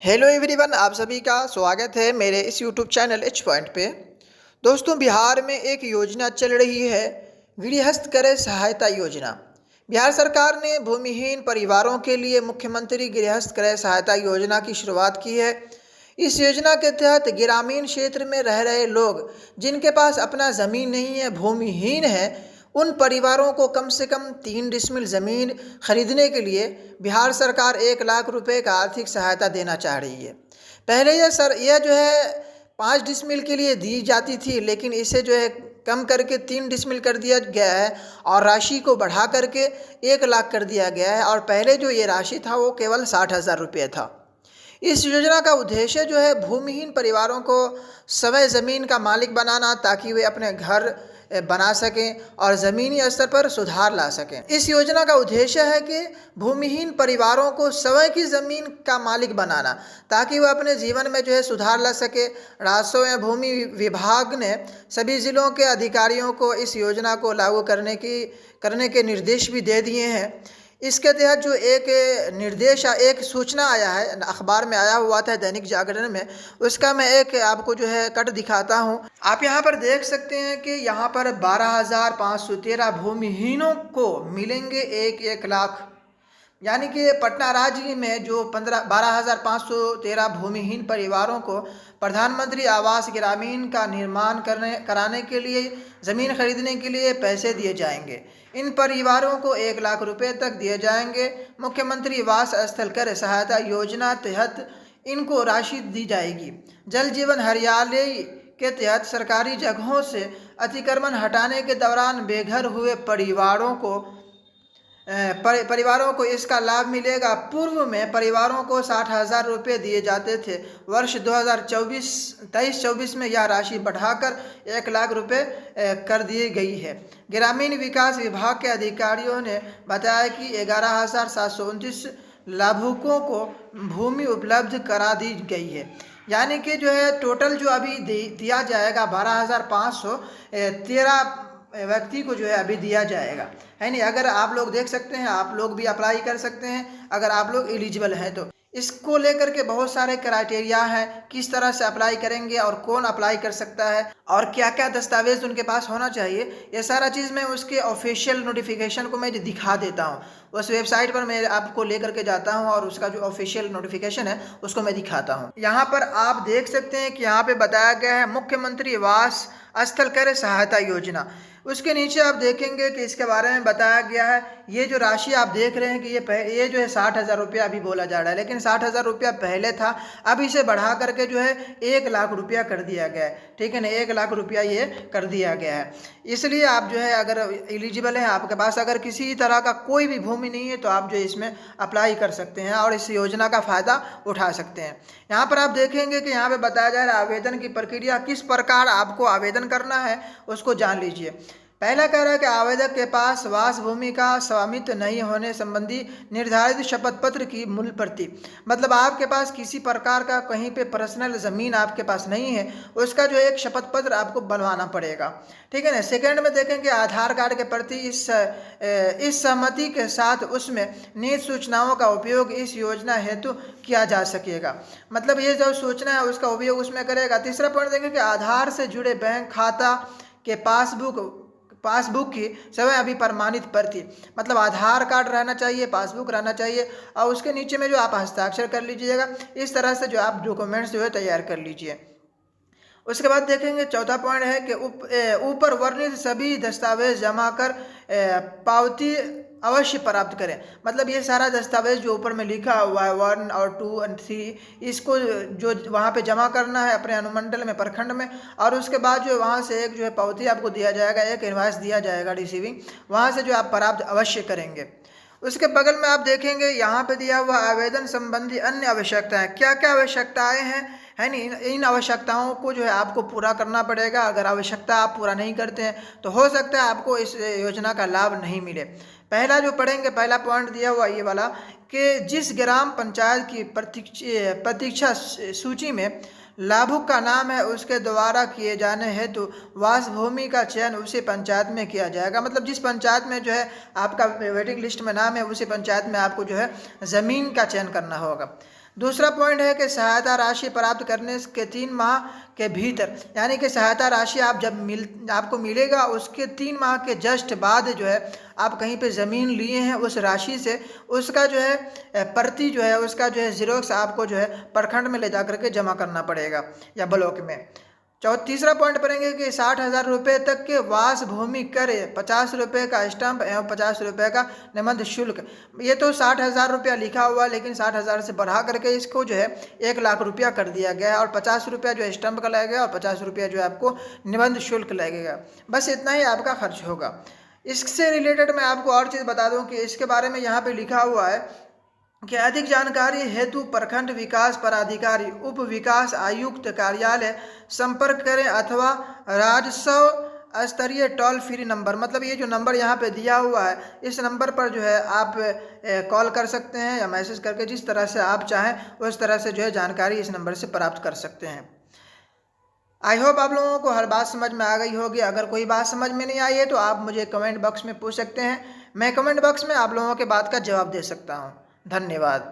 Hello everyone, आप सभी का स्वागत है मेरे इस यूट्यूब चैनल एच पॉइंट पे। दोस्तों, बिहार में एक योजना चल रही है, गृहस्थ क्रय सहायता योजना। बिहार सरकार ने भूमिहीन परिवारों के लिए मुख्यमंत्री गृहस्थ क्रय सहायता योजना की शुरुआत की है। इस योजना के तहत ग्रामीण क्षेत्र में रह रहे लोग जिनके पास अपना ज़मीन नहीं है, भूमिहीन है, उन परिवारों को कम से कम 3 डिसमिल ज़मीन खरीदने के लिए बिहार सरकार 1 लाख रुपए का आर्थिक सहायता देना चाह रही है। पहले यह जो है 5 डिसमिल के लिए दी जाती थी, लेकिन इसे जो है कम करके 3 डिसमिल कर दिया गया है और राशि को बढ़ा करके 1 लाख कर दिया गया है। और पहले जो ये राशि था वो केवल 60,000 रुपये था। इस योजना का उद्देश्य जो है भूमिहीन परिवारों को स्वयं ज़मीन का मालिक बनाना, ताकि वे अपने घर बना सकें और ज़मीनी स्तर पर सुधार ला सकें। इस योजना का उद्देश्य है कि भूमिहीन परिवारों को स्वयं की ज़मीन का मालिक बनाना, ताकि वह अपने जीवन में जो है सुधार ला सके। राजस्व एवं भूमि विभाग ने सभी ज़िलों के अधिकारियों को इस योजना को लागू करने के निर्देश भी दे दिए हैं। इसके तहत जो एक सूचना आया है, अखबार में आया हुआ था दैनिक जागरण में, उसका मैं एक आपको जो है कट दिखाता हूँ। आप यहाँ पर देख सकते हैं कि यहाँ पर 12,513 भूमिहीनों को मिलेंगे 1-1 लाख। यानी कि पटना राज्य में जो 12,513 भूमिहीन परिवारों को प्रधानमंत्री आवास ग्रामीण का निर्माण कराने के लिए, ज़मीन खरीदने के लिए पैसे दिए जाएंगे। इन परिवारों को 1 लाख रुपए तक दिए जाएंगे। मुख्यमंत्री आवास स्थल क्रय सहायता योजना तहत इनको राशि दी जाएगी। जल जीवन हरियाली के तहत सरकारी जगहों से अतिक्रमण हटाने के दौरान बेघर हुए परिवारों को इसका लाभ मिलेगा। पूर्व में परिवारों को 60,000 रुपये दिए जाते थे। वर्ष 2023-24 में यह राशि बढ़ाकर 1 लाख रुपये कर दी गई है। ग्रामीण विकास विभाग के अधिकारियों ने बताया कि 11,729 लाभुकों को भूमि उपलब्ध करा दी गई है। यानी कि जो है टोटल जो अभी दिया जाएगा 12,513 व्यक्ति को जो है अभी दिया जाएगा, है नहीं। अगर आप लोग देख सकते हैं, आप लोग भी अप्लाई कर सकते हैं अगर आप लोग एलिजिबल हैं तो। इसको लेकर के बहुत सारे क्राइटेरिया हैं, किस तरह से अप्लाई करेंगे और कौन अप्लाई कर सकता है और क्या क्या दस्तावेज उनके पास होना चाहिए, ये सारा चीज़ मैं उसके ऑफिशियल नोटिफिकेशन को मैं दिखा देता हूँ। उस वेबसाइट पर मैं आपको लेकर के जाता हूँ और उसका जो ऑफिशियल नोटिफिकेशन है उसको मैं दिखाता हूँ। यहाँ पर आप देख सकते हैं कि यहाँ पे बताया गया है मुख्यमंत्री आवास स्थल क्रय सहायता योजना। उसके नीचे आप देखेंगे कि इसके बारे में बताया गया है। ये जो राशि आप देख रहे हैं कि ये जो है 60,000 रुपया अभी बोला जा रहा है, लेकिन 60,000 रुपया पहले था। अब इसे बढ़ा करके जो है 1 लाख रुपया कर दिया गया है, ठीक है ना। 1 लाख रुपया ये कर दिया गया है। इसलिए आप जो है अगर एलिजिबल हैं, आपके पास अगर किसी तरह का कोई भी भूमि नहीं है, तो आप जो इसमें अप्लाई कर सकते हैं और इस योजना का फ़ायदा उठा सकते हैं। यहाँ पर आप देखेंगे कि यहाँ पे बताया जा रहा है आवेदन की प्रक्रिया, किस प्रकार आपको आवेदन करना है उसको जान लीजिए। पहला कह रहा है कि आवेदक के पास वास भूमि का स्वामित्व नहीं होने संबंधी निर्धारित शपथ पत्र की मूल प्रति, मतलब आपके पास किसी प्रकार का कहीं पे पर्सनल ज़मीन आपके पास नहीं है, उसका जो एक शपथ पत्र आपको बनवाना पड़ेगा, ठीक है ना। सेकंड में देखेंगे आधार कार्ड के प्रति इस सहमति के साथ उसमें निहित सूचनाओं का उपयोग इस योजना हेतु किया जा सकेगा, मतलब ये जो सूचना है उसका उपयोग उसमें करेगा। तीसरा पॉइंट देखेंगे कि आधार से जुड़े बैंक खाता के पासबुक की स्वयं अभी प्रमाणित प्रति, मतलब आधार कार्ड रहना चाहिए, पासबुक रहना चाहिए और उसके नीचे में जो आप हस्ताक्षर कर लीजिएगा। इस तरह से जो आप डॉक्यूमेंट्स जो है तैयार कर लीजिए। उसके बाद देखेंगे चौथा पॉइंट है कि ऊपर वर्णित सभी दस्तावेज जमा कर पावती अवश्य प्राप्त करें, मतलब ये सारा दस्तावेज जो ऊपर में लिखा हुआ है 1 और 2 और 3, इसको जो वहाँ पे जमा करना है अपने अनुमंडल में, प्रखंड में। और उसके बाद जो वहाँ से एक जो है पावती आपको दिया जाएगा, एक इनवॉइस दिया जाएगा रिसीविंग, वहाँ से जो आप प्राप्त अवश्य करेंगे। उसके बगल में आप देखेंगे यहाँ पे दिया हुआ आवेदन संबंधी अन्य आवश्यकताएं, क्या क्या आवश्यकताएं हैं, है नहीं। इन आवश्यकताओं को जो है आपको पूरा करना पड़ेगा। अगर आवश्यकता आप पूरा नहीं करते हैं तो हो सकता है आपको इस योजना का लाभ नहीं मिले। पहला जो पढ़ेंगे, पहला पॉइंट दिया हुआ ये वाला कि जिस ग्राम पंचायत की प्रतीक्षा सूची में लाभुक का नाम है उसके द्वारा किए जाने हेतु वास भूमि का चयन उसी पंचायत में किया जाएगा, मतलब जिस पंचायत में जो है आपका वेटिंग लिस्ट में नाम है उसी पंचायत में आपको जो है ज़मीन का चयन करना होगा। दूसरा पॉइंट है कि सहायता राशि प्राप्त करने के 3 माह के भीतर, यानी कि सहायता राशि आप आपको मिलेगा उसके 3 माह के जस्ट बाद जो है आप कहीं पे ज़मीन लिए हैं उस राशि से, उसका जो है प्रति जो है उसका जो है ज़ेरॉक्स आपको जो है प्रखंड में ले जा करके जमा करना पड़ेगा या ब्लॉक में। तीसरा पॉइंट पढ़ेंगे कि 60,000 रुपये तक के वास भूमि कर, 50 रुपये का स्टैंप एवं 50 रुपये का निबंध शुल्क। ये तो 60,000 रुपया लिखा हुआ, लेकिन 60,000 से बढ़ा करके इसको जो है 1 लाख रुपया कर दिया गया है और 50 रुपया जो है स्टैंप का लगेगा और 50 रुपया जो है आपको निबंध शुल्क लगेगा। बस इतना ही आपका खर्च होगा। इससे रिलेटेड मैं आपको और चीज़ बता दूं कि इसके बारे में यहाँ पे लिखा हुआ है कि अधिक जानकारी हेतु प्रखंड विकास पदाधिकारी उप विकास आयुक्त कार्यालय संपर्क करें अथवा राजस्व स्तरीय टोल फ्री नंबर, मतलब ये जो नंबर यहाँ पे दिया हुआ है इस नंबर पर जो है आप कॉल कर सकते हैं या मैसेज करके, जिस तरह से आप चाहें उस तरह से जो है जानकारी इस नंबर से प्राप्त कर सकते हैं। आई होप आप लोगों को हर बात समझ में आ गई होगी। अगर कोई बात समझ में नहीं आई है तो आप मुझे कमेंट बॉक्स में पूछ सकते हैं, मैं कमेंट बॉक्स में आप लोगों के बात का जवाब दे सकता हूँ। धन्यवाद।